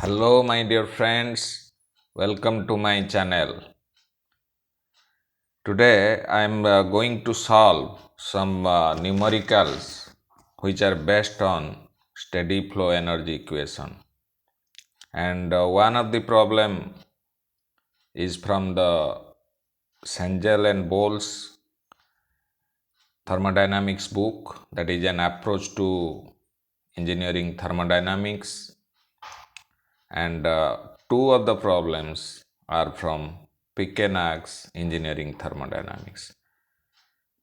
Hello, my dear friends. Welcome to my channel. Today, I am going to solve some numericals which are based on steady flow energy equation. And one of the problem is from the Sengel and Bowles thermodynamics book, that is an approach to engineering thermodynamics. And two of the problems are from Pekena's engineering thermodynamics.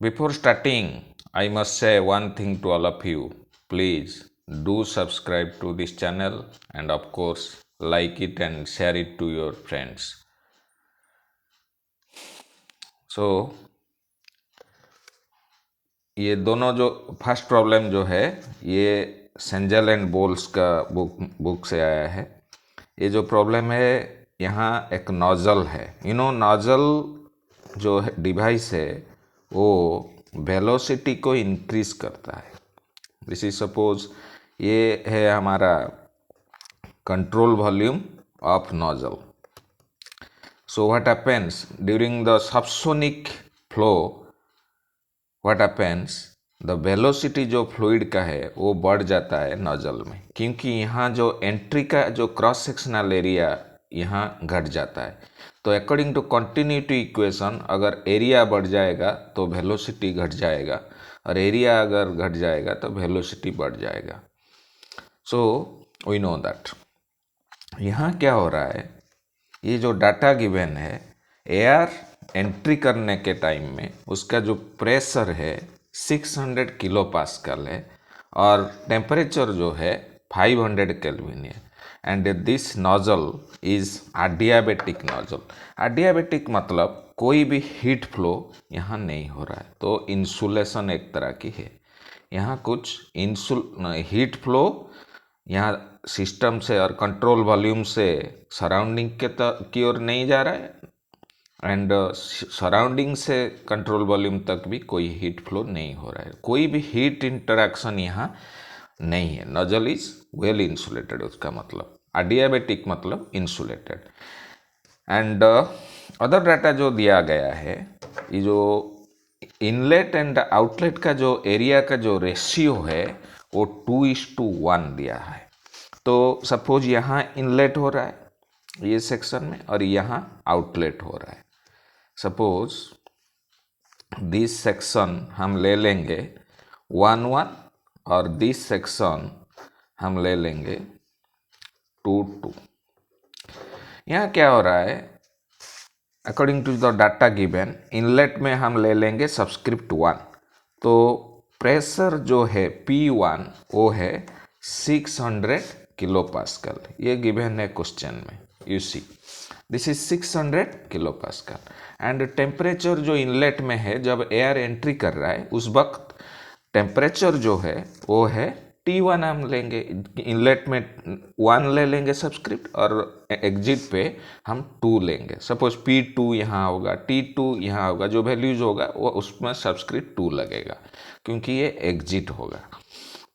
Before starting, I must say one thing to all of you. Please do subscribe to this channel and of course like it and share it to your friends. So ये दोनों जो first problem जो है ये सेंजल and balls का book से आया है। ये जो प्रॉब्लम है यहाँ एक नोजल है। नोजल जो है डिवाइस है वो वेलोसिटी को इंक्रीज करता है। दिस इज सपोज ये है हमारा control volume of nozzle. So what happens during the subsonic flow, what happens the velocity जो फ्लूइड का है वो बढ़ जाता है नोजल में, क्योंकि यहाँ जो एंट्री का जो क्रॉस सेक्शनल एरिया यहाँ घट जाता है। तो अकॉर्डिंग टू कंटिन्यूटी इक्वेशन अगर एरिया बढ़ जाएगा तो वेलोसिटी घट जाएगा, और एरिया अगर घट जाएगा तो वेलोसिटी बढ़ जाएगा। So we know that. यहाँ क्या हो रहा है, ये जो डाटा गिवन है एयर एंट्री करने के टाइम में उसका जो प्रेशर है 600 किलो पास्कल है और टेम्परेचर जो है 500 केल्विन है। And this nozzle is adiabatic nozzle. Adiabatic मतलब कोई भी हीट फ्लो यहाँ नहीं हो रहा है, तो इंसुलेशन एक तरह की है। यहाँ कुछ हीट फ्लो यहाँ सिस्टम से और कंट्रोल वॉल्यूम से सराउंडिंग की ओर नहीं जा रहा है, एंड सराउंडिंग से कंट्रोल वॉल्यूम तक भी कोई हीट फ्लो नहीं हो रहा है। कोई भी हीट इंटरेक्शन यहाँ नहीं है। नोजल इज वेल इंसुलेटेड, उसका मतलब अडियाबेटिक मतलब इंसुलेटेड। एंड अदर डाटा जो दिया गया है, ये जो इनलेट एंड आउटलेट का जो एरिया का जो रेशियो है वो 2:1 दिया है। तो सपोज यहाँ इनलेट हो रहा है ये सेक्शन में और यहाँ आउटलेट हो रहा है। सपोज दिस सेक्शन हम ले लेंगे 1:1 और दिस सेक्शन हम ले लेंगे 2:2। यहाँ क्या हो रहा है, according to the data given inlet में हम ले लेंगे सबस्क्रिप्ट 1। तो प्रेशर जो है P1 वो है 600 किलो पास्कल। ये गिवन है क्वेश्चन में, you see this is 600 kilo pascal. And temperature जो इनलेट में है जब एयर एंट्री कर रहा है उस वक्त टेम्परेचर जो है वो है T1 हम लेंगे। इनलेट में 1 ले लेंगे सबस्क्रिप्ट और एग्जिट पे हम 2 लेंगे। सपोज P2 यहाँ होगा, T2 यहाँ होगा, जो वैल्यूज होगा वो उसमें सबस्क्रिप्ट 2 लगेगा क्योंकि ये एग्जिट होगा।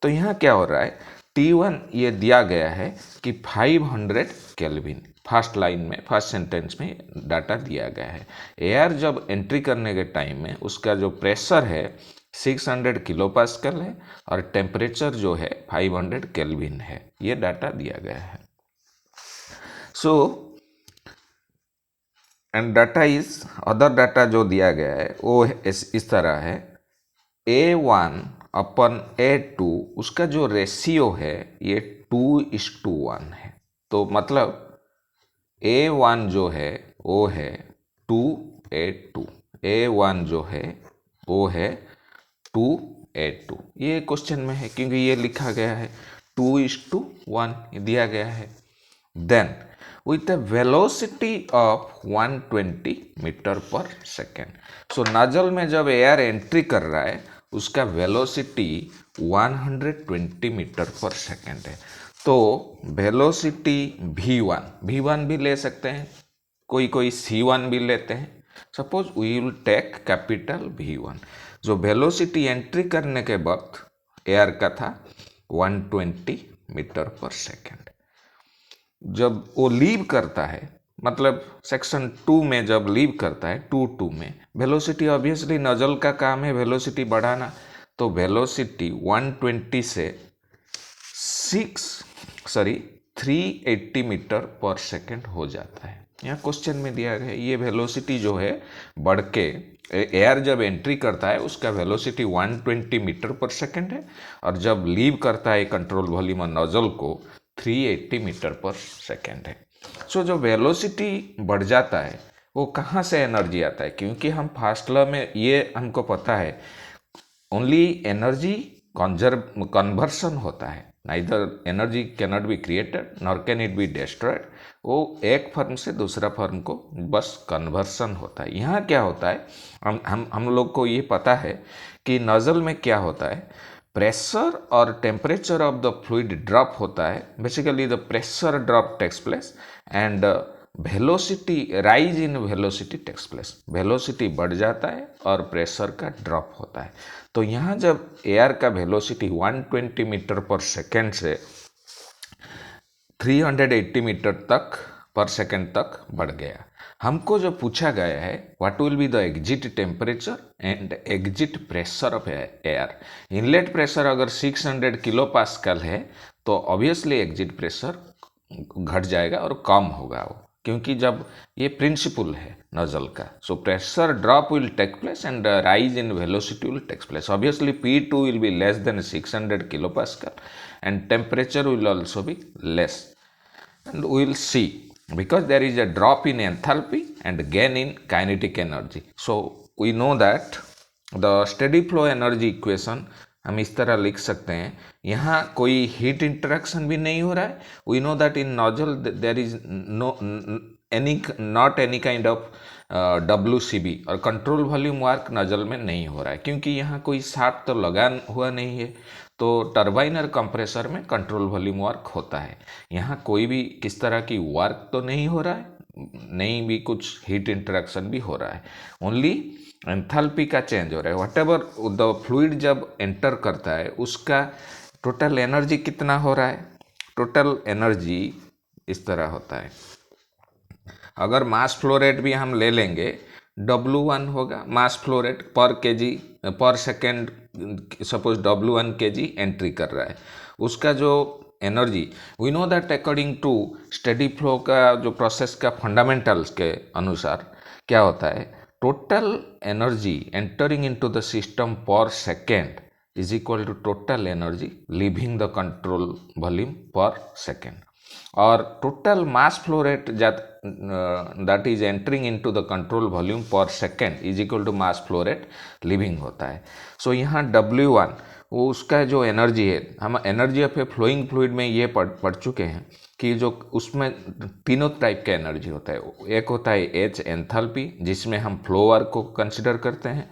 तो यहाँ क्या हो रहा है, T1 ये दिया गया है कि 500 केल्विन। फर्स्ट लाइन में फर्स्ट सेंटेंस में डाटा दिया गया है। एयर जब एंट्री करने के टाइम में उसका जो प्रेशर है 600 किलो पास्कल है और टेम्परेचर जो है 500 केल्विन है। ये डाटा दिया गया है। So and data is other data जो दिया गया है वो इस तरह है A1 अपन A2, उसका जो रेशियो है ये 2:1 है। तो मतलब A1 जो है वो है 2:2, A1 जो है वो है 2:2। ये क्वेश्चन में है क्योंकि ये लिखा गया है 2:1 दिया गया है। Then with a velocity of 120 metre पर सेकेंड। सो नोजल में जब एयर एंट्री कर रहा है उसका वेलोसिटी 120 मीटर पर सेकेंड है। तो वेलोसिटी V1 भी ले सकते हैं, कोई C1 भी लेते हैं। Suppose we will take capital V1। जो वेलोसिटी एंट्री करने के वक्त एयर का था 120 मीटर पर सेकेंड। जब वो लीव करता है, मतलब सेक्शन 2 में जब लीव करता है 2 में, वेलोसिटी ऑब्वियसली नजल का काम है वेलोसिटी बढ़ाना, तो वेलोसिटी 120 से 380 मीटर पर सेकेंड हो जाता है। यहाँ क्वेश्चन में दिया गया है ये वेलोसिटी जो है बढ़ के एयर जब एंट्री करता है उसका वेलोसिटी 120 मीटर पर सेकेंड है, और जब लीव करता है कंट्रोल वॉल्यूम नोजल को 380 मीटर पर सेकेंड है। सो जो वेलोसिटी बढ़ जाता है वो कहाँ से एनर्जी आता है, क्योंकि हम फास्ट लॉ में ये हमको पता है ओनली एनर्जी कन्वर्सन होता है, neither energy cannot be created nor can it be destroyed. वो एक फॉर्म से दूसरा फॉर्म को बस कन्वर्सन होता है। यहाँ क्या होता है, हम लोग को ये पता है कि नोजल में क्या होता है, प्रेशर और temperature of the fluid drop होता है। Basically the pressure drop takes place and velocity rise in velocity takes place. Velocity बढ़ जाता है और प्रेशर का ड्रॉप होता है। तो यहाँ जब एयर का वेलोसिटी 120 मीटर पर सेकेंड से 380 मीटर तक पर सेकेंड तक बढ़ गया, हमको जो पूछा गया है what will be the exit temperature and exit pressure of air. Inlet pressure अगर 600 किलो पास्कल है तो ऑब्वियसली एग्जिट प्रेशर घट जाएगा और कम होगा वो, क्योंकि जब ये प्रिंसिपल है नोजल का। So pressure drop will take place and rise in velocity will take place. Obviously P2 will be less than 600 kilo pascal and temperature will also be less, and we will see because there is a drop in enthalpy and gain in kinetic energy. So we know that the steady flow energy equation हम इस तरह लिख सकते हैं, यहाँ कोई heat interaction भी नहीं हो रहा है। We know that in nozzle there is not any kind of WCB और कंट्रोल वॉल्यूम वर्क नोजल में नहीं हो रहा है, क्योंकि यहाँ कोई शाफ्ट तो लगा हुआ नहीं है। तो टरबाइन और कंप्रेसर में कंट्रोल वॉल्यूम वर्क होता है। यहाँ कोई भी किस तरह की वर्क तो नहीं हो रहा है, नहीं भी कुछ हीट इंटरेक्शन भी हो रहा है, ओनली एंथैल्पी का चेंज हो रहा है। व्हाट एवर द फ्लूइड जब एंटर करता है उसका टोटल एनर्जी कितना हो रहा है, टोटल एनर्जी इस तरह होता है। अगर मास फ्लो रेट भी हम ले लेंगे W1 होगा mass flow rate per KG per second. Suppose W1 kg entry कर रहा है, उसका जो energy we know that according to steady flow का जो प्रोसेस का फंडामेंटल्स के अनुसार क्या होता है, total energy entering into the system per second is equal to total energy leaving the control volume per second, और total mass flow rate that is entering into the control volume per second is equal to mass flow rate leaving होता है। सो यहाँ W1 वो उसका जो energy है, हम energy of a flowing fluid में ये पढ़ चुके हैं कि जो उसमें तीनों टाइप का एनर्जी होता है। एक होता है H एंथैल्पी जिसमें हम फ्लो वर्क को कंसिडर करते हैं,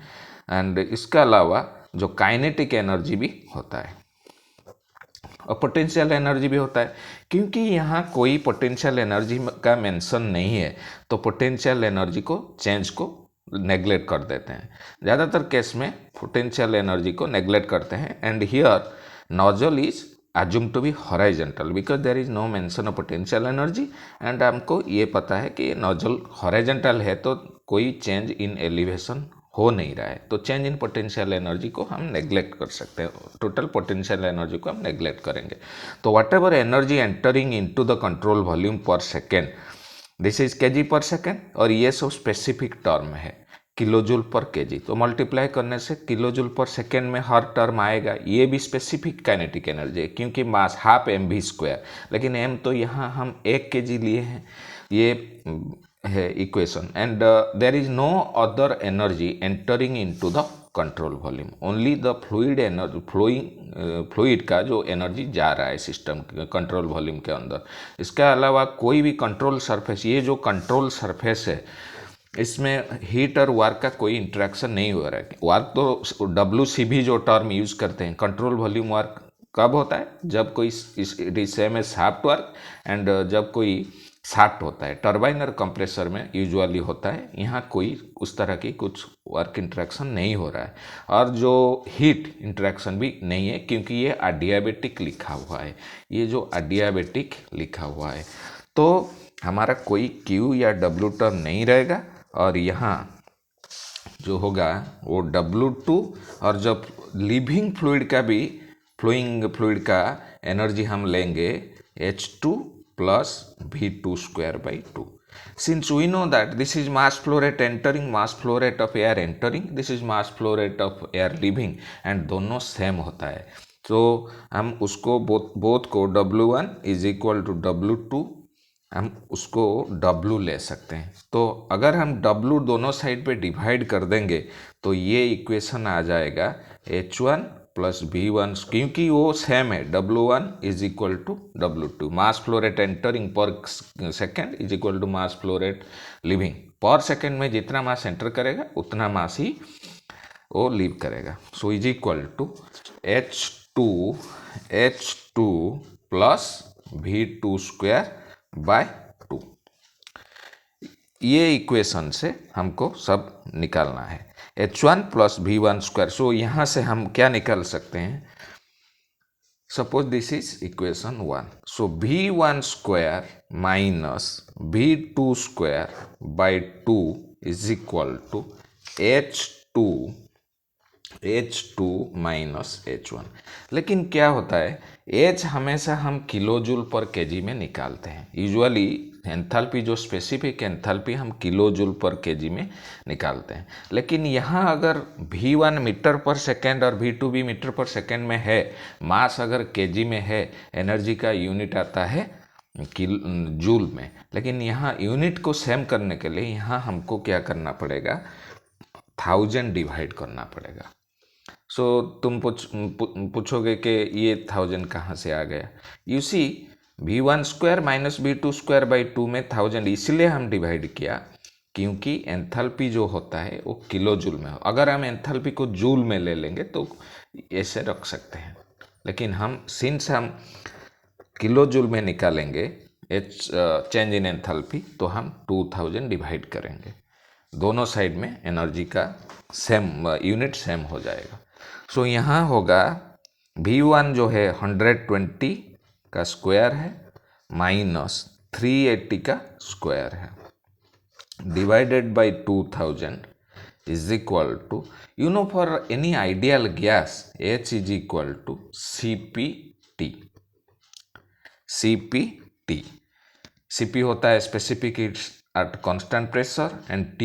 एंड इसके अलावा जो काइनेटिक एनर्जी भी होता है और पोटेंशियल एनर्जी भी होता है। क्योंकि यहाँ कोई पोटेंशियल एनर्जी का मेंशन नहीं है तो पोटेंशियल एनर्जी को चेंज को नेग्लेक्ट कर देते हैं। ज़्यादातर केस में पोटेंशियल एनर्जी को नेग्लेक्ट करते हैं, and here nozzle is assumed to be horizontal because there is no mention of potential energy, and हमको ये पता है कि नोजल हॉरिजॉन्टल है तो कोई चेंज इन एलिवेशन हो नहीं रहा है, तो चेंज इन पोटेंशियल एनर्जी को हम नेग्लेक्ट कर सकते हैं, टोटल पोटेंशियल एनर्जी को हम नेग्लेक्ट करेंगे। तो what ever energy entering into the control volume per second this is kg पर सेकेंड, और ये सब स्पेसिफिक टर्म है किलोजूल पर kg, तो मल्टीप्लाई करने से किलोजूल पर सेकेंड में हर टर्म आएगा। ये भी स्पेसिफिक काइनेटिक एनर्जी है क्योंकि मास हाफ mv², लेकिन m तो यहाँ हम 1 kg लिए हैं, ये है equation, and there is no other energy entering into the control volume, only the fluid energy fluid का जो एनर्जी जा रहा है सिस्टम कंट्रोल वॉल्यूम के अंदर। इसके अलावा कोई भी कंट्रोल सरफेस, ये जो कंट्रोल सरफेस है इसमें हीट और वर्क का कोई इंटरेक्शन नहीं हो रहा है। वर्क तो WCB जो टर्म यूज करते हैं, कंट्रोल वॉल्यूम वर्क कब होता है, जब कोई सेम है शाफ्ट वर्क, एंड जब कोई शाफ्ट होता है टरबाइन और कंप्रेसर में यूजुअली होता है। यहाँ कोई उस तरह की कुछ वर्क इंटरेक्शन नहीं हो रहा है, और जो हीट इंटरेक्शन भी नहीं है क्योंकि ये अडियाबेटिक लिखा हुआ है, ये जो अडियाबेटिक लिखा हुआ है। तो हमारा कोई Q या W टर्म नहीं रहेगा, और यहाँ जो होगा वो W2, और जब लिविंग फ्लूइड का भी फ्लोइंग फ्लूइड का एनर्जी हम लेंगे H2 plus V2 square by 2. Since we know that this is mass flow rate entering, mass flow rate of air entering, this is mass flow rate of air leaving, and दोनों same होता है, तो हम उसको both को W1 is equal to W2, हम उसको W ले सकते हैं. तो अगर हम W दोनों साइड पे डिवाइड कर देंगे तो ये इक्वेशन आ जाएगा H1 प्लस V1, क्योंकि वो सेम है. W1 is equal to W2, mass flow rate entering per second is equal to mass flow rate leaving. Per second में जितना मास एंटर करेगा उतना मास ही वो लीव करेगा. So is equal to H2 plus V2 square by 2. ये equation से हमको सब निकालना है. H1 plus V1 square. सो यहाँ से हम क्या निकाल सकते हैं? Suppose this is equation 1. So V1 square minus V2 square by 2 is equal to H2 minus H1. लेकिन क्या होता है, H हमेशा हम किलो जूल पर केजी में निकालते हैं. यूजुअली एंथैल्पी, जो स्पेसिफिक एंथैल्पी हम किलो जूल पर केजी में निकालते हैं. लेकिन यहाँ अगर V1 मीटर पर सेकेंड और V2 भी मीटर पर सेकेंड में है, मास अगर केजी में है, एनर्जी का यूनिट आता है जूल में. लेकिन यहाँ यूनिट को सेम करने के लिए यहाँ हमको क्या करना पड़ेगा, 1000 डिवाइड करना पड़ेगा. सो तुम पूछोगे कि ये 1000 कहाँ से आ गया. You see, V1 square minus V2 square by 2 में 1000 इसलिए हम डिवाइड किया क्योंकि एंथैल्पी जो होता है वो किलो जूल में हो. अगर हम एंथैल्पी को जूल में ले लेंगे तो ऐसे रख सकते हैं, लेकिन हम सिंस हम किलो जूल में निकालेंगे चेंज इन एंथैल्पी, तो हम 2000 डिवाइड करेंगे. दोनों साइड में एनर्जी का सेम यूनिट सेम हो जाएगा. सो यहाँ होगा V1 जो है 120 का स्क्वायर है माइनस 380 का स्क्वायर है divided by 2000 is equal to, you know, for any ideal gas H is equal to CPT. CP होता है specific heat at constant pressure, and T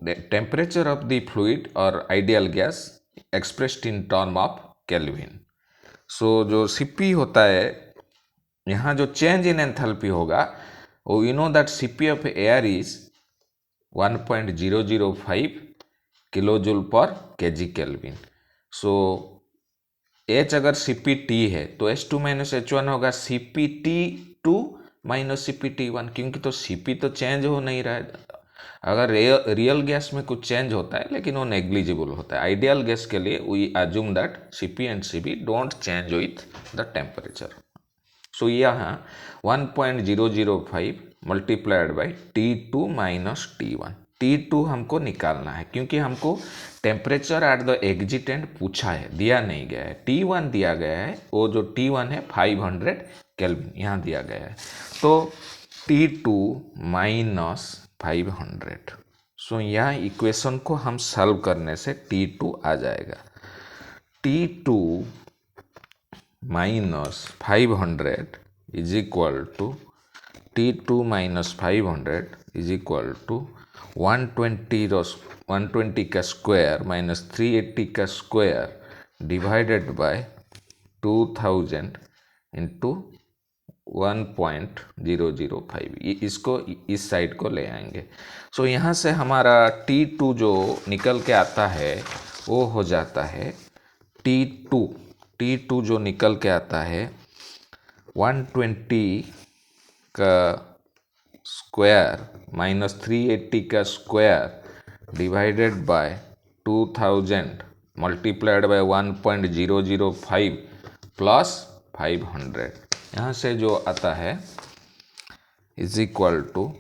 the temperature of the fluid or ideal gas expressed in term of Kelvin. So जो Cp होता है, यहाँ जो change in enthalpy होगा वो, you know that Cp of air is 1.005 kilo joule per KG kelvin. So H अगर CPT है तो H2 माइनस H1 होगा CPT2 माइनस CPT1, क्योंकि तो Cp तो चेंज हो नहीं रहा है. अगर रियल गैस में कुछ चेंज होता है लेकिन वो नेग्लिजिबल होता है. आइडियल गैस के लिए we assume that Cp and Cv don't change with the temperature. So यहाँ 1.005 multiplied by T2 minus T1. T2 हमको निकालना है क्योंकि हमको temperature at the exit and पूछा है, दिया नहीं गया है. T1 दिया गया है, वो जो T1 है 500 केल्विन यहाँ दिया गया है. तो T2 माइनस 500. सो यहाँ इक्वेशन को हम सॉल्व करने से T2 आ जाएगा. T2 minus 500 is equal to T2 minus 500 is equal to 120 का स्क्वायर माइनस 380 का स्क्वायर डिवाइडेड बाय 2000 इंटू 1.005. इसको इस साइड को ले आएंगे. सो यहाँ से हमारा T2 जो निकल के आता है वो हो जाता है T2 जो निकल के आता है 120 का स्क्वायर माइनस 380 का square divided by 2000 multiplied by 1.005 plus 500. यहाँ से जो आता है is equal to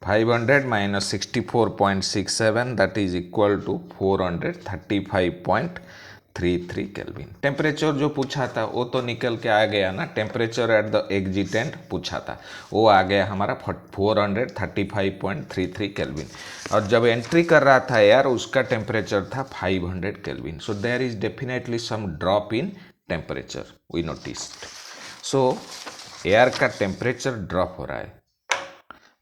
500 500 minus 64.67 that is equal to 435.33 kelvin. Temperature जो पूछा था वो तो निकल के आ गया ना, टेम्परेचर एट द एग्जिटेंट पूछा था, वो आ गया हमारा 435.33 केल्विन। और जब एंट्री कर रहा था यार उसका टेम्परेचर था 500 kelvin. So there is definitely some drop in temperature we noticed. So air का टेम्परेचर ड्रॉप हो रहा है,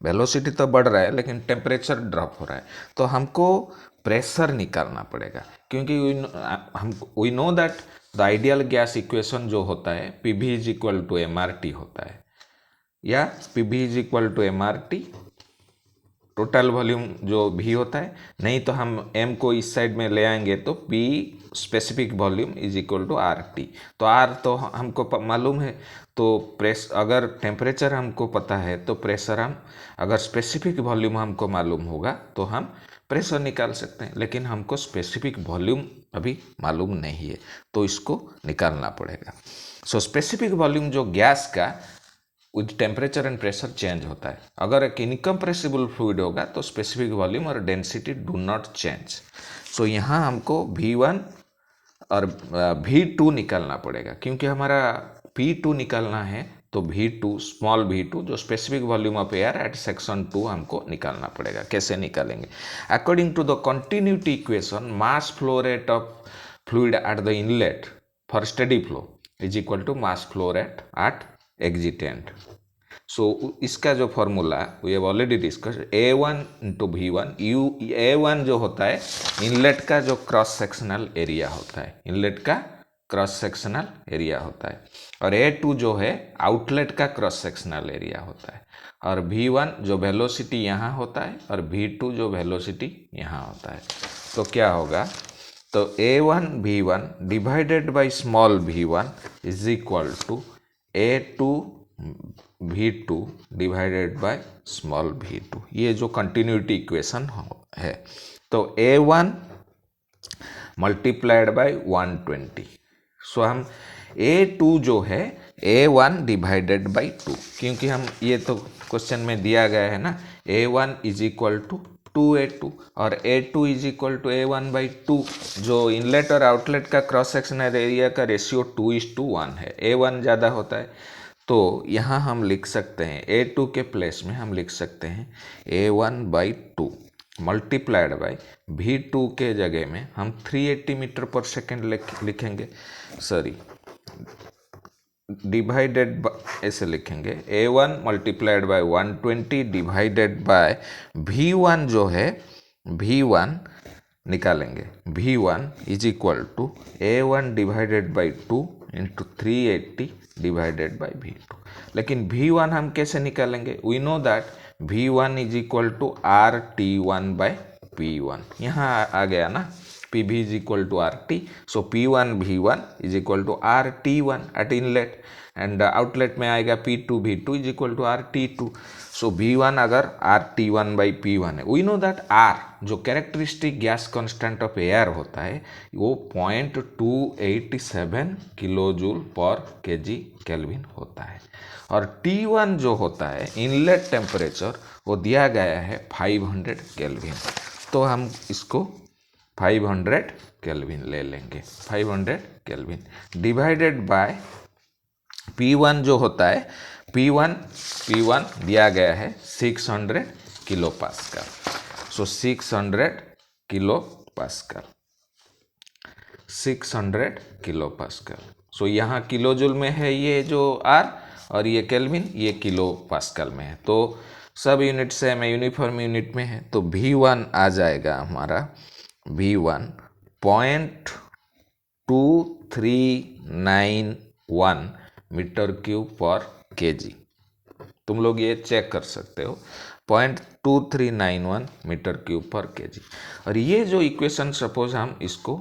वेलोसिटी तो बढ़ रहा है लेकिन टेम्परेचर ड्रॉप हो रहा है, तो हमको प्रेशर निकालना पड़ेगा, क्योंकि we know that the ideal gas equation जो होता है PV is equal to MRT होता है, या PV is equal to MRT total volume जो V होता है, नहीं तो हम M को इस साइड में ले आएंगे तो P specific volume is equal to RT। तो R तो हमको मालूम है, तो अगर टेम्परेचर हमको पता है तो प्रेशर हम, अगर स्पेसिफिक वॉल्यूम हमको मालूम होगा तो हम प्रेशर निकाल सकते हैं, लेकिन हमको स्पेसिफिक वॉल्यूम अभी मालूम नहीं है तो इसको निकालना पड़ेगा। सो स्पेसिफिक वॉल्यूम जो गैस का with temperature and pressure change होता है। अगर एक इनकम्प्रेसिबल फ्लूइड होगा तो स्पेसिफिक वॉल्यूम और डेंसिटी डू नॉट चेंज। सो यहाँ हमको V1 और V2 निकालना पड़ेगा, क्योंकि हमारा P2 निकालना है तो V2 स्मॉल V2 जो specific volume of air at section 2 हमको निकालना पड़ेगा। कैसे निकालेंगे? According to the continuity equation, mass flow rate of fluid at the inlet for steady flow is equal to mass flow rate at exit. So इसका जो formula we have already discuss, A1 into V1। A1 जो होता है inlet का जो cross sectional area होता है, inlet का क्रॉस सेक्शनल एरिया होता है, और A2 जो है आउटलेट का क्रॉस सेक्शनल एरिया होता है, और V1 जो वेलोसिटी यहाँ होता है और V2 जो वेलोसिटी यहाँ होता है। तो क्या होगा? तो A1 V1 divided by small V1 is equal to A2 V2 divided by small V2। ये जो कंटिन्यूटी इक्वेशन है, तो A1 मल्टीप्लाइड बाय 120। सो हम A2 जो है A1 डिवाइडेड बाई 2, क्योंकि हम ये तो क्वेश्चन में दिया गया है ना, A1 is equal to 2A2 और A2 is equal to A1 by 2। जो इनलेट और आउटलेट का क्रॉस सेक्शनल एरिया का रेशियो 2:1 है, A1 ज़्यादा होता है, तो यहाँ हम लिख सकते हैं A2 के प्लेस में हम लिख सकते हैं A1 by 2 multiplied by V2 के जगह में हम 380 मीटर पर सेकेंड लिखेंगे, सॉरी डिवाइडेड ऐसे लिखेंगे, A1 multiplied by 120 divided bye V1 जो है V1 निकालेंगे, V1 is equal to A1 divided by 2 into 380 divided by V2। लेकिन V1 हम कैसे निकालेंगे? We know that V1 is equal to RT1 by P1। यहाँ आ गया ना, PV is equal to RT, so P1 V1 is equal to RT1 at inlet, and outlet में आएगा P2 V2 is equal to RT2। So V1 अगर RT1 by P1 है, we know that R जो characteristic gas constant of air होता है वो 0.287 kilo joule per KG kelvin होता है, और T1 जो होता है इनलेट टेम्परेचर वो दिया गया है 500 केल्विन। तो हम इसको 500 केल्विन ले लेंगे, 500 केल्विन डिवाइडेड बाय P1 जो होता है P1 दिया गया है 600 किलो पास्कल। सो 600 किलो पास्कल, 600 किलो पास्कल। सो यहाँ किलो जूल में है ये जो R, और ये केल्विन ये किलो पास्कल में है, तो सब यूनिट से हमें यूनिफॉर्म यूनिट में है, तो V1 आ जाएगा हमारा V1 0.2391 metre cube per KG. तुम लोग ये चेक कर सकते हो, 0.2391 मीटर क्यूब पर केजी। और ये जो इक्वेशन सपोज हम इसको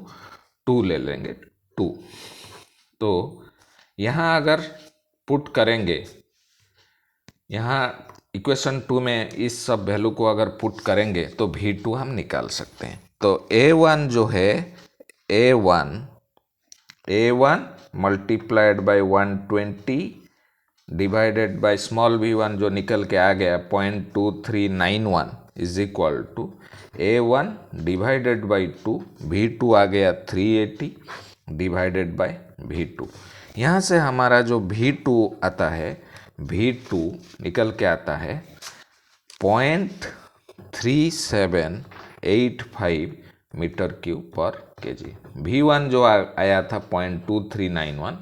2 ले लेंगे, 2, तो यहाँ अगर पुट करेंगे, यहाँ इक्वेशन 2 में इस सब वैल्यू को अगर पुट करेंगे तो V2 हम निकाल सकते हैं। तो A1 जो है A1 multiplied by 120 divided by small v1 जो निकल के आ गया 0.2391 is equal to a1 divided by 2, v2 आ गया 380 डिवाइडेड बाय v2। यहाँ से हमारा जो v2 आता है, v2 निकल के आता है 0.3785 metre cube per KG. v1 जो आया था 0.2391,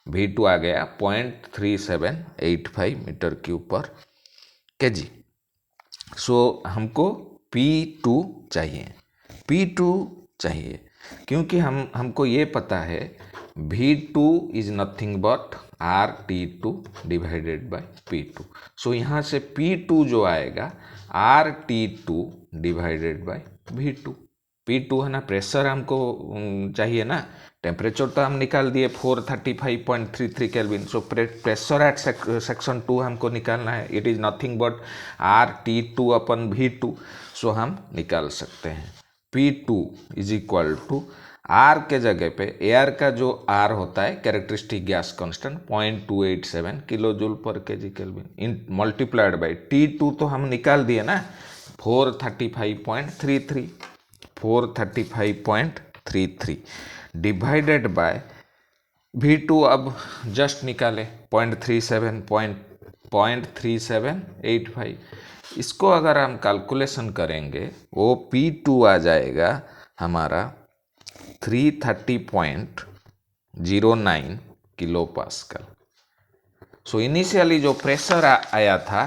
v2 आ गया 0.3785 मीटर क्यूब पर केजी। सो हमको P2 चाहिए, P2 चाहिए क्योंकि हमको ये पता है V2 is nothing but RT2 divided by P2। सो यहाँ से P2 जो आएगा RT2 divided by V2। P2 है ना, प्रेशर हमको चाहिए ना, टेम्परेचर तो हम निकाल दिए 435.33 kelvin. So pressure at section 2 हमको निकालना है, it is nothing but RT2 upon V2। सो हम निकाल सकते हैं P2 is equal to R के जगह पे एयर का जो R होता है characteristic gas constant 0.287 kilo joule per KG kelvin in multiplied by T2 तो हम निकाल दिए ना 435.33 डिवाइडेड बाय V2 अब जस्ट निकाले 0.3785। इसको अगर हम कैलकुलेशन करेंगे वो P2 आ जाएगा हमारा 330.09 किलो पास्कल। सो इनिशियली जो प्रेशर आया था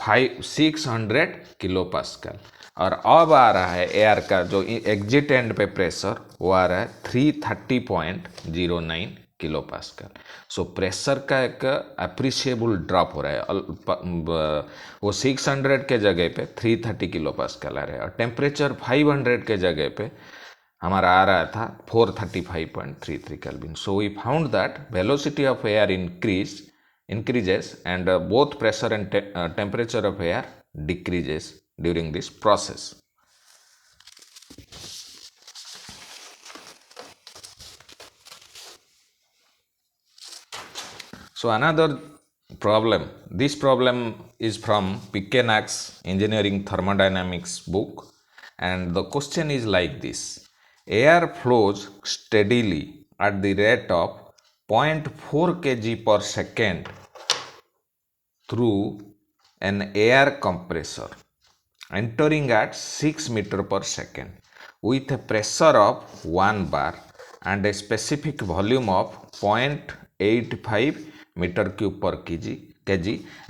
600 किलो पास्कल और अब आ रहा है एयर का जो एग्जिट एंड पे प्रेशर वो आ रहा है 330.09 किलो पास्कल। सो प्रेशर का एक अप्रिशिएबल ड्रॉप हो रहा है, वो 600 के जगह पे 330 किलो पास्कल आ रहा है और टेम्परेचर 500 के जगह पे हमारा आ रहा था 435.33 kelvin. So we found that velocity of air increases and both pressure and temperature of air decreases during this process. So another problem, this problem is from Pickenax Engineering Thermodynamics book, and the question is like this: air flows steadily at the rate of 0.4 kg per second through an air compressor entering at 6 meter per second with a pressure of 1 bar and a specific volume of 0.85 meter cube per kg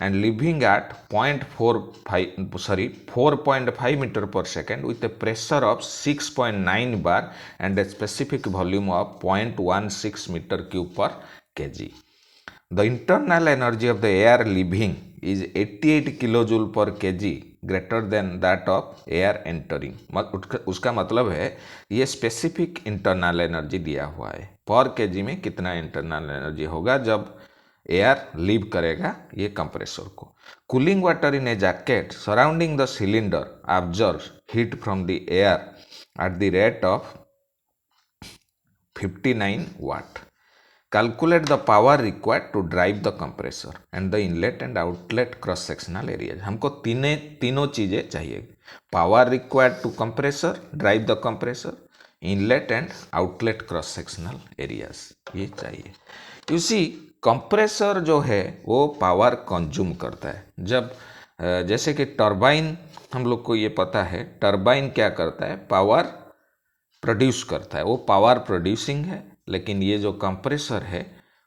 and leaving at 4.5 meter per second with a pressure of 6.9 bar and a specific volume of 0.16 meter cube per kg. The internal energy of the air leaving is 88 kilojoule per kg greater than that of air entering। उसका मतलब है ये specific internal energy दिया हुआ है, पर KG में कितना इंटरनल एनर्जी होगा जब एयर लीव करेगा ये कंप्रेसर को। Cooling water in a jacket surrounding the cylinder observes heat from the air at the rate of 59 watt. Calculate the power required to drive the compressor and the inlet and outlet cross sectional areas। हमको तीनों चीज़ें चाहिए, power required to compressor, drive the compressor, inlet and outlet cross sectional areas, ये चाहिए। उसी compressor जो है वो पावर कंज्यूम करता है। जब जैसे कि टरबाइन हम लोग को ये पता है, टरबाइन क्या करता है, पावर प्रोड्यूस करता है, वो पावर प्रोड्यूसिंग है। लेकिन ये जो कंप्रेसर है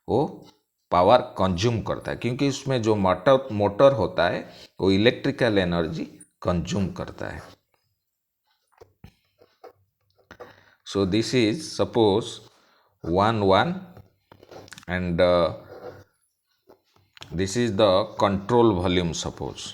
वो पावर कंज्यूम करता है क्योंकि उसमें जो मोटर होता है वो इलेक्ट्रिकल एनर्जी कंज्यूम करता है। So this is suppose 1 and this is the control volume suppose.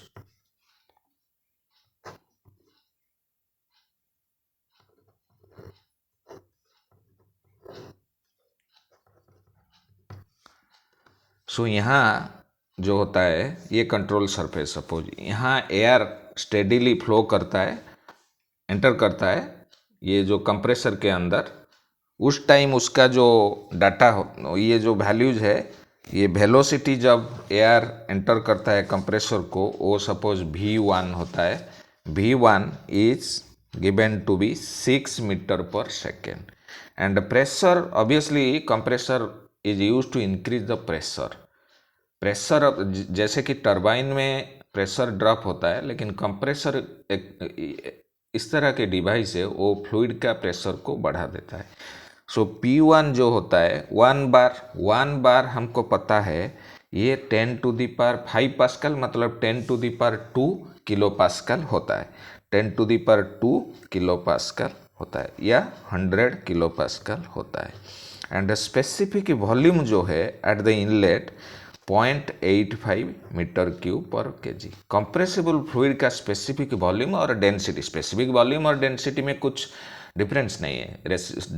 So यहाँ जो होता है ये कंट्रोल सरफेस, सपोज यहाँ एयर स्टेडीली फ्लो करता है, एंटर करता है ये जो कंप्रेसर के अंदर। उस टाइम उसका जो डाटा हो, ये जो वैल्यूज है ये वेलोसिटी जब एयर एंटर करता है कंप्रेसर को, वो सपोज V1 होता है, V1 is given to be 6 metre पर second and pressure, obviously compressor is use to increase the pressure. Pressure जैसे कि टरबाइन में प्रेशर ड्रॉप होता है, लेकिन कंप्रेसर एक इस तरह के डिवाइस है, वो फ्लूइड का प्रेशर को बढ़ा देता है। सो P1 जो होता है 1 बार हमको पता है ये 10⁵ पास्कल, मतलब 10⁻² किलो पास्कल होता है, 10⁻² किलो पास्कल होता है या 100 किलो पास्कल होता है। एंड स्पेसिफिक वॉल्यूम जो है at the inlet 0.85 meter cube per KG. Compressible fluid का स्पेसिफिक वॉल्यूम और डेंसिटी, स्पेसिफिक वॉल्यूम और डेंसिटी में कुछ डिफरेंस नहीं है।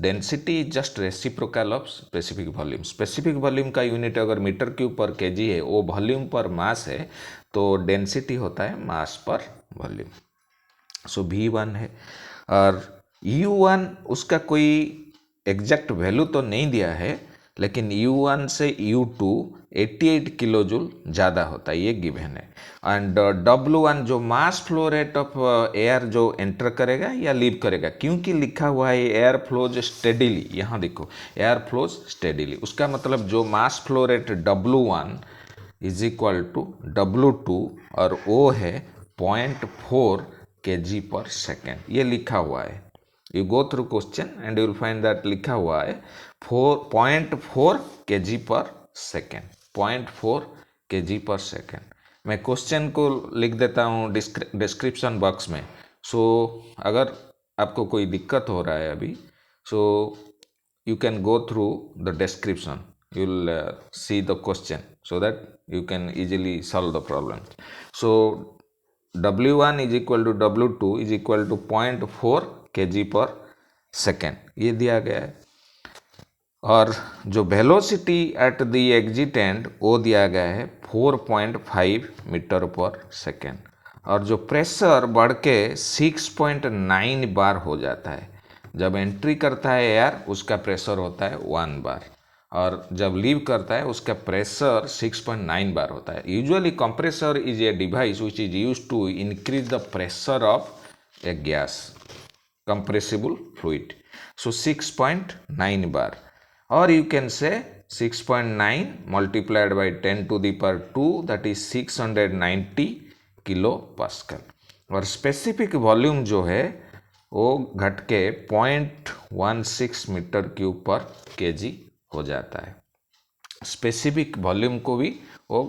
Density is just reciprocal of specific volume. Specific volume का यूनिट अगर मीटर क्यूब पर केजी है, वो वॉल्यूम पर मास है, तो डेंसिटी होता है मास पर वॉल्यूम। सो V1 है। और U1 उसका कोई एग्जैक्ट वैल्यू तो नहीं दिया है, लेकिन U1 से U2 88 किलो जूल ज़्यादा होता है, ये गिवन है। एंड W1 जो mass flow rate of air जो एंटर करेगा या लीव करेगा, क्योंकि लिखा हुआ है एयर फ्लोज स्टेडीली, यहाँ देखो एयर फ्लोज स्टेडीली, उसका मतलब जो mass flow rate W1 is equal to W2 और वो है 0.4 kg पर सेकेंड, ये लिखा हुआ है। You go through question and you will find that लिखा हुआ है 0.4 kg पर सेकेंड, 0.4 kg पर सेकेंड। मैं क्वेश्चन को लिख देता हूँ डिस्क्रिप्शन बॉक्स में। सो अगर आपको कोई दिक्कत हो रहा है अभी, सो you can go through the description, you will see the question so that you can easily solve the problem. So W1 is equal to W2 is equal to 0.4 kg पर सेकेंड, ये दिया गया है। और जो velocity at the exit and वो दिया गया है 4.5 मीटर पर सेकेंड। और जो प्रेशर बढ़ के 6.9 बार हो जाता है, जब एंट्री करता है एयर उसका प्रेशर होता है 1 बार, और जब लीव करता है उसका प्रेशर 6.9 बार होता है। Usually compressor is a device which is use to increase the pressure of a gas compressible fluid. So 6.9 bar, or you can say 6.9 multiplied by 10⁻², that is 690 kilo pascal. और specific volume जो है वो घट के 0.16 meter cube per KG हो जाता है। Specific volume को भी वो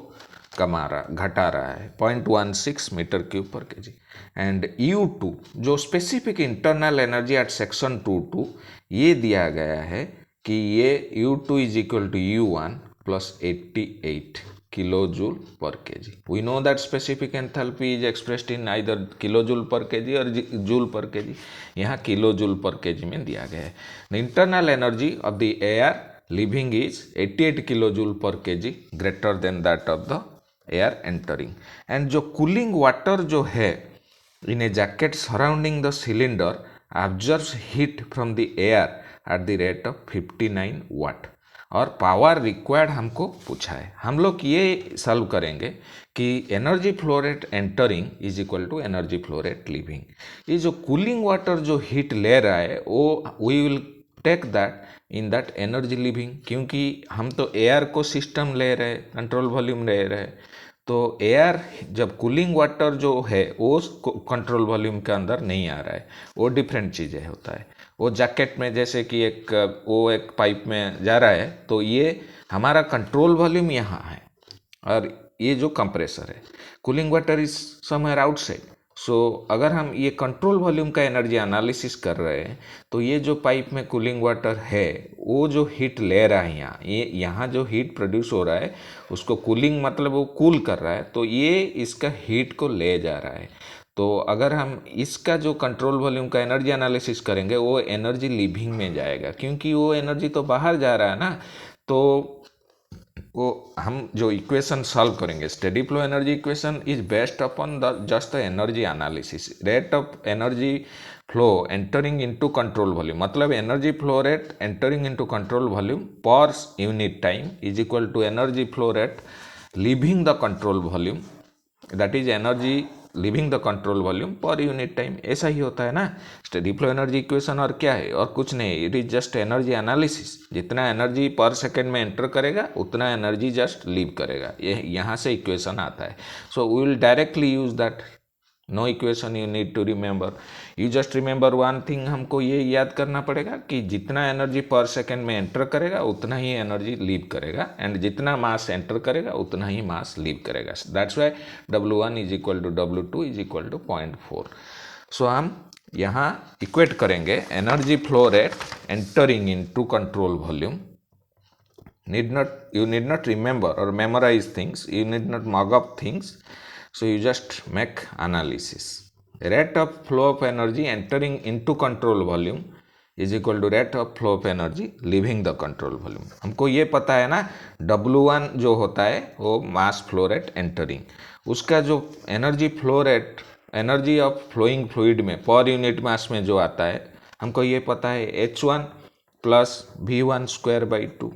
घटा रहा है 0.16 meter cube per KG. And U2 जो specific internal energy at section 2.2, ये दिया गया है कि ये U2 is equal to U1 plus 88 kilo joule per KG. We know that specific enthalpy is expressed in either kilo joule per KG और joule per KG, यहाँ kilo joule per KG में दिया गया है। The internal energy of the air leaving is 88 kilo joule per KG, greater than that of the air entering. And जो cooling water जो है in a jacket surrounding the cylinder observes heat from the air at the rate of 59 watt. और power required हमको पूछा है, हम लोग ये सॉल्व करेंगे कि energy flow rate entering is equal to energy flow rate leaving. ये जो कूलिंग वाटर जो हीट ले रहा है वो we will take that in that energy leaving, क्योंकि हम तो एयर को सिस्टम ले रहे, कंट्रोल वॉल्यूम ले रहे, तो एयर जब कूलिंग वाटर जो है वो कंट्रोल वॉल्यूम के अंदर नहीं आ रहा है, वो डिफरेंट चीज़ें होता है। वो जैकेट में जैसे कि एक पाइप में जा रहा है, तो ये हमारा कंट्रोल वॉल्यूम यहाँ है, और ये जो कंप्रेसर है, cooling water is somewhere outside. So अगर हम ये कंट्रोल वॉल्यूम का एनर्जी एनालिसिस कर रहे हैं, तो ये जो पाइप में कूलिंग वाटर है वो जो हीट ले रहा है यहाँ जो हीट प्रोड्यूस हो रहा है उसको कूलिंग मतलब वो कूल कर रहा है, तो ये इसका हीट को ले जा रहा है। तो अगर हम इसका जो कंट्रोल वॉल्यूम का एनर्जी एनालिसिस करेंगे वो एनर्जी लिविंग में जाएगा, क्योंकि वो एनर्जी तो बाहर जा रहा है ना, तो वो हम जो इक्वेशन सॉल्व करेंगे, steady flow energy equation is based upon the just the energy analysis, rate of energy flow entering into control volume, मतलब energy flow rate entering into control volume per unit time is equal to energy flow rate leaving the control volume, that is energy leaving the control volume per unit time. ऐसा ही होता है ना steady flow energy equation, और क्या है, और कुछ नहीं, it is just energy analysis. जितना एनर्जी पर सेकेंड में एंटर करेगा उतना एनर्जी जस्ट लीव करेगा, ये यहाँ से इक्वेशन आता है। So we will directly use that, no equation you need to remember, you just remember one thing, हमको ये याद करना पड़ेगा कि जितना एनर्जी पर सेकेंड में एंटर करेगा उतना ही एनर्जी लीव करेगा, एंड जितना मास एंटर करेगा उतना ही मास लीव करेगा। That's why W1 is equal to W2 is equal to 0.4। सो हम यहाँ इक्वेट करेंगे energy flow rate entering in to control volume, you need not remember or memorize things, you need not mug up things, so you just make analysis. Rate of flow of energy entering into control volume is equal to rate of flow of energy leaving the control volume। हमको ये पता है ना W1 जो होता है वो मास flow rate entering, उसका जो energy flow rate energy of flowing fluid में पर यूनिट मास में जो आता है हमको ये पता है H1 plus V1 square by 2।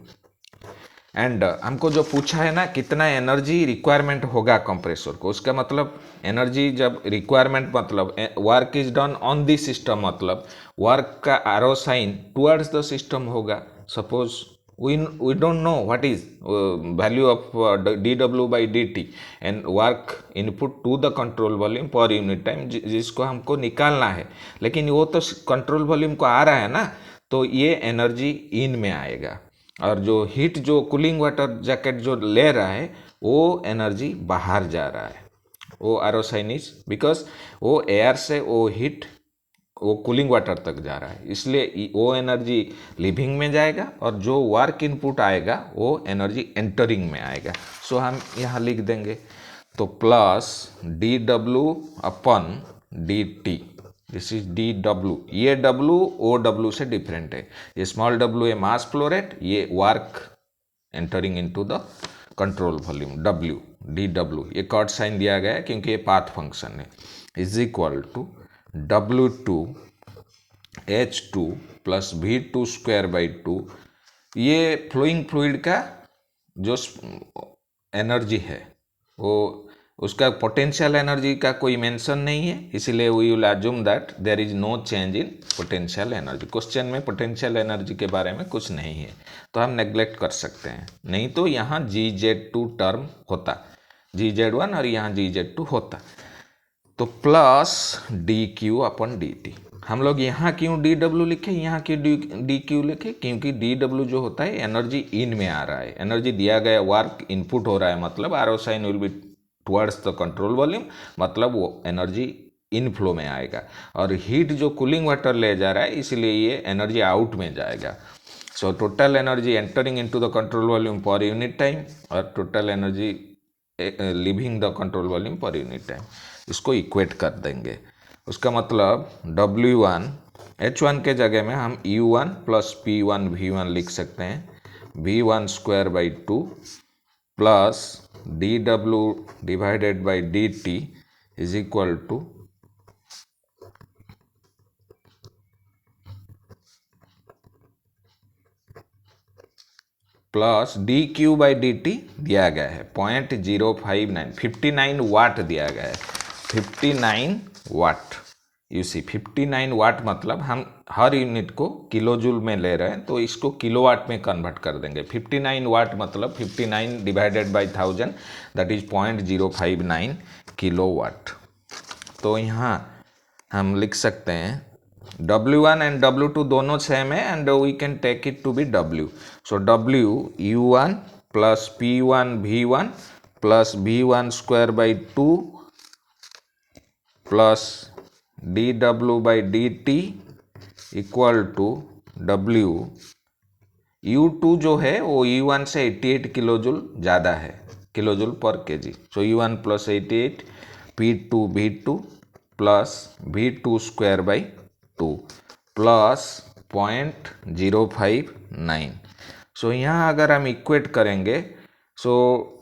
And हमको जो पूछा है ना कितना एनर्जी रिक्वायरमेंट होगा कंप्रेसर को, उसका मतलब एनर्जी जब रिक्वायरमेंट मतलब work is done on the system, मतलब वर्क का arrow sign towards the system होगा। Suppose we don't know what is value of dw by dt and work input to the control volume per unit time, जिसको हमको निकालना है, लेकिन वो तो कंट्रोल वॉल्यूम को आ रहा है ना, तो ये एनर्जी इन में आएगा, और जो हीट जो कूलिंग वाटर जैकेट जो ले रहा है वो एनर्जी बाहर जा रहा है, वो एरोसाइनिस, बिकॉज वो एयर से वो हीट वो कूलिंग वाटर तक जा रहा है, इसलिए वो एनर्जी लिविंग में जाएगा और जो वर्क इनपुट आएगा वो एनर्जी एंटरिंग में आएगा। सो हम यहाँ लिख देंगे तो plus dw upon dt, this is dw, ये w ओ w से डिफरेंट है, ये स्मॉल w है मास फ्लो रेट, ये work entering into the control volume w dw, ये कॉट साइन दिया गया है क्योंकि ये पाथ फंक्शन है, is equal to W2 H2 plus V2 square by 2, ये फ्लोइंग फ्लूइड का जो एनर्जी है वो उसका पोटेंशियल एनर्जी का कोई मेंशन नहीं है, इसीलिए we will assume that there is no change in potential energy. Question में पोटेंशियल एनर्जी के बारे में कुछ नहीं है तो हम नेग्लेक्ट कर सकते हैं, नहीं तो यहाँ GZ2 टर्म होता, GZ1 और यहाँ GZ2 होता। तो प्लस dq अपन dt, हम लोग यहाँ क्यों dw लिखे, यहाँ क्यों dq लिखे, क्योंकि dw जो होता है एनर्जी इन में आ रहा है, एनर्जी दिया गया वर्क इनपुट हो रहा है, मतलब arrow sign will be towards the control volume, मतलब वो एनर्जी इन फ्लो में आएगा, और हीट जो कूलिंग वाटर ले जा रहा है इसलिए ये एनर्जी आउट में जाएगा। So total energy entering into the control volume per unit time और total energy leaving the control volume per unit time, इसको इक्वेट कर देंगे। उसका मतलब W1 H1 के जगह में हम U1 प्लस P1 V1 लिख सकते हैं, V1 square by 2 plus dW divided by dt is equal two plus dq by dt दिया गया है 0.059, 59 वाट दिया गया है, 59 वाट। यू सी 59 वाट मतलब हम हर यूनिट को किलो जूल में ले रहे हैं तो इसको किलोवाट में कन्वर्ट कर देंगे। 59 वाट मतलब 59 divided by 1000 that is 0.059 kilowatt. तो यहाँ हम लिख सकते हैं W1 एंड W2 दोनों सेम है and we can take it to be W। सो W U1 plus P1 V1 plus V1 square by 2 plus dW by dt equal to W। U2 जो है वो U1 से 88 किलोजूल ज़्यादा है, kilojoule पर KG. So U1 plus 88 P2 V2 plus V2 square by 2 plus 0.059। सो यहाँ अगर हम इक्वेट करेंगे सो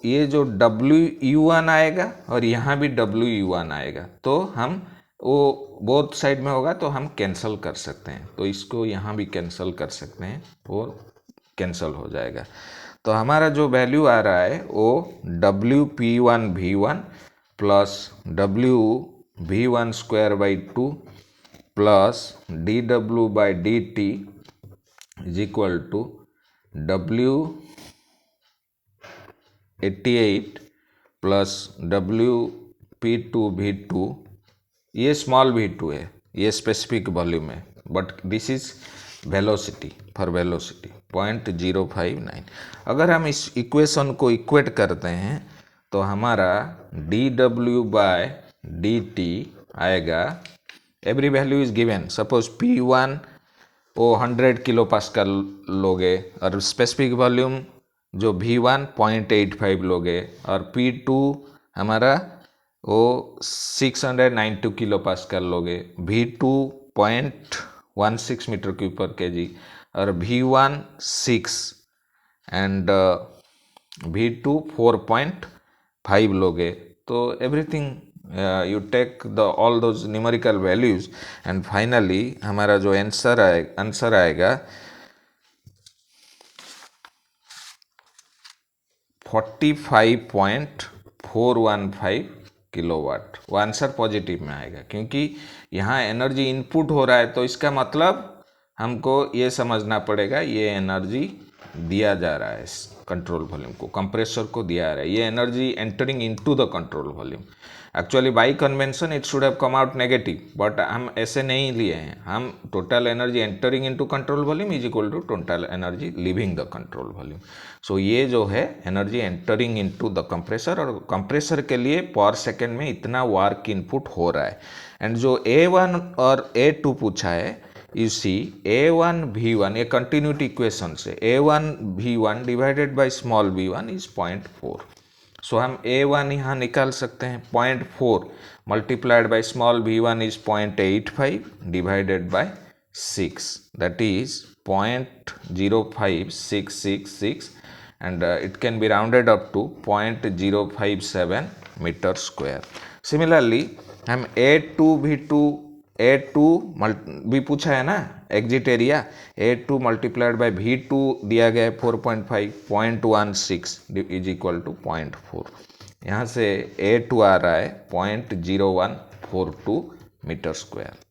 ये जो WU1 आएगा और यहाँ भी WU1 आएगा, तो हम वो बोथ साइड में होगा तो हम कैंसिल कर सकते हैं, तो इसको यहाँ भी कैंसिल कर सकते हैं और कैंसिल हो जाएगा। तो हमारा जो वैल्यू आ रहा है वो WP1V1 plus WV1 square by 2 plus dW/dt is equal to W88 plus WP2V2, ये स्मॉल v2 है, ये स्पेसिफिक वॉल्यूम है, but this is velocity, for velocity 0.059। अगर हम इस इक्वेशन को इक्वेट करते हैं तो हमारा dW/dt आएगा, every value is given, suppose P1 वो 100 किलो पास्कल लोगे और स्पेसिफिक वॉल्यूम जो V1 0.85 लोगे और P2 हमारा वो 692 किलो पास्कल लोगे, V2 0.16 meter cube per KG और V1 6 एंड V2 4.5 लोगे। तो everything you take all those numerical values and finally हमारा जो आंसर आएगा 45.415 किलोवाट। वो आंसर पॉजिटिव में आएगा क्योंकि यहाँ एनर्जी इनपुट हो रहा है, तो इसका मतलब हमको ये समझना पड़ेगा ये एनर्जी दिया जा रहा है कंट्रोल वॉल्यूम को, कंप्रेसर को दिया रहा है, ये energy entering into the control volume. Actually by convention it should have come out negative, but हम ऐसे नहीं लिए हैं, हम total energy entering into control volume is equal to total energy leaving the control volume. So ये जो है energy entering into the compressor, और कंप्रेसर के लिए पर सेकेंड में इतना वर्क इनपुट हो रहा है। एंड जो A1 और A2 पूछा है, यू सी A1 V1, ये कंटिन्यूटी इक्वेशन से A1 V1 divided by small v1 is 0.4। सो हम A1 यहाँ निकाल सकते हैं, 0.4 multiplied by small v1 is 0.85 divided by 6, that is 0.05666 and it can be rounded up to 0.057 meter square. Similarly हम A2 भी पूछा है ना, exit area A2 multiplied by V2 दिया गया है 4.5, 0.16 इज इक्वल टू 0.4। यहाँ से A2 आ रहा है 0.0142 मीटर स्क्वायर।